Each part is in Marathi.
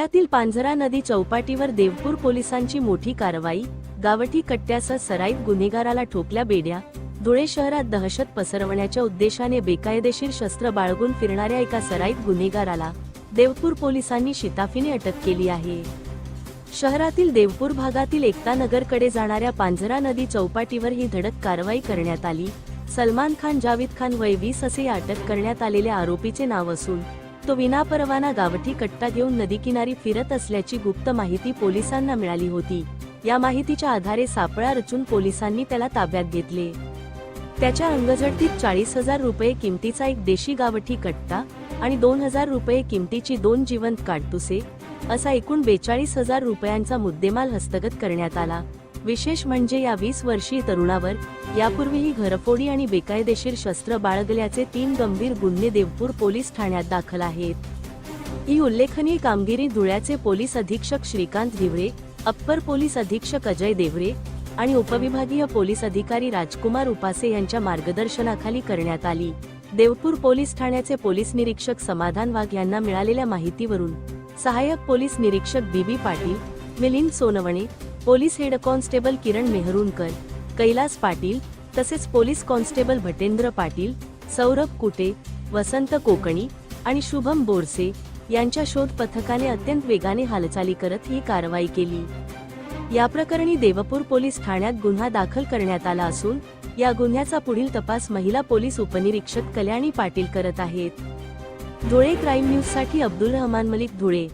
धुळ्यातील पांझरा नदी चौपाटीवर देवपूर पोलिसांची मोठी कारवाई। गावठी कट्ट्यासह सराईत गुन्हेगाराला ठोकल्या बेड्या। धुळे शहरात दहशत पसरवण्याच्या उद्देशाने बेकायदेशीर शस्त्र बाळगून फिरणाऱ्या एका सराईत गुन्हेगाराला देवपूर पोलिसांनी शिताफीने अटक केली आहे। शहरातील देवपूर भागातील एकता नगरकडे जाणाऱ्या पांझरा नदी चौपाटीवर ही धडक कारवाई करण्यात आली। सलमान खान जावेद खान वय 20 असे या अटक करण्यात आलेल्या आरोपीचे नाव असून तो विनापरवाना गावठी कट्टा घेऊन नदीकिनारी फिरत असल्याची गुप्त माहिती पोलिसांना मिळाली होती। या माहितीच्या आधारे सापळा रचून पोलिसांनी त्याला ताब्यात घेतले। त्याच्या अंगझडतीत 40,000 रुपये किमतीचा एक देशी गावठी कट्टा आणि 2,000 रुपये किमतीची 2 जिवंत काडतुसे असा एकूण 42,000 रुपयांचा मुद्देमाल हस्तगत करण्यात आला। विशेष म्हणजे या 20 वर्षीय तरुणावर यापूर्वीही घरफोडी आणि बेकायदेशीर शस्त्र बाळगल्याचे 3 गंभीर गुन्हे देवपूर पोलीस ठाण्यात दाखल आहेत। ही उल्लेखनीय कामगिरी धुळ्याचे पोलीस अधीक्षक श्रीकांत धिवरे, अप्पर पोलीस अधीक्षक अजय देवरे आणि उपविभागीय पोलीस अधिकारी राजकुमार उपासे यांच्या मार्गदर्शनाखाली करण्यात आली। देवपूर पोलीस ठाण्याचे पोलीस निरीक्षक समाधान वाघ यांना मिळालेल्या माहितीवरून सहाय्यक पोलीस निरीक्षक Bibi Patil, Milind Sonawane, police head constable किरण मेहरुणकर, कैलास पाटील तसेच पोलीस कॉन्स्टेबल भटेंद्र पाटील, सौरभ कुटे, वसंत कोकणी आणि शुभम बोरसे यांच्या शोध पथकाने अत्यंत वेगाने हालचाली करत ही कारवाई केली। या प्रकरणी देवपूर पोलीस ठाण्यात गुन्हा दाखल करण्यात आला असून या गुन्ह्याचा पुढील तपास महिला पोलीस उपनिरीक्षक कल्याणी पाटील करत आहेत। धुळे क्राईम न्यूज साठी अब्दुल रहमान मलिक, धुळे।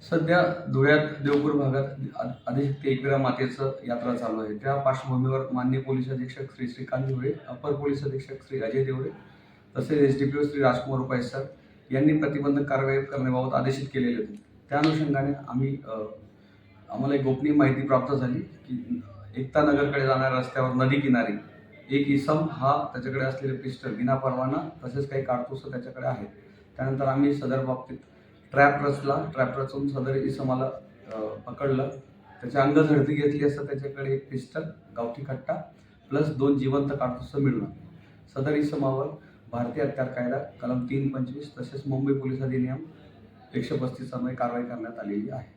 सध्या धुळ्यात देवपूर भागात आदिशक्ती एकविरा मातेचं यात्रा चालू आहे। त्या पार्श्वभूमीवर माननीय पोलीस अधीक्षक श्री श्रीकांत धिवरे, अपर पोलीस अधीक्षक श्री अजय देवरे तसेच एसडीपीओ श्री राजकुमार उपासे सर यांनी प्रतिबंधक कारवाई करण्याबाबत आदेशित केलेले होते। त्या अनुषंगाने आम्हाला एक गोपनीय माहिती प्राप्त झाली की एकता नगरकडे जाणाऱ्या रस्त्यावर नदी किनारी एक इसम हा त्याच्याकडे असलेले पिस्टल बिना परवाना तसेच काही कारतूस त्याच्याकडे आहेत। त्यानंतर आम्ही सदर बाबतीत ट्रॅप रचून सदर इसमाला पकडलं। त्याची अंगझडती घेतली असता त्याच्याकडे एक पिस्टल, गावठी कट्टा प्लस 2 जिवंत काडतुसं मिळून सदर इसमावर भारतीय हत्यार कायदा कलम 325 तसेच मुंबई पोलीस अधिनियम 135 अन्वये कारवाई करण्यात आलेली आहे।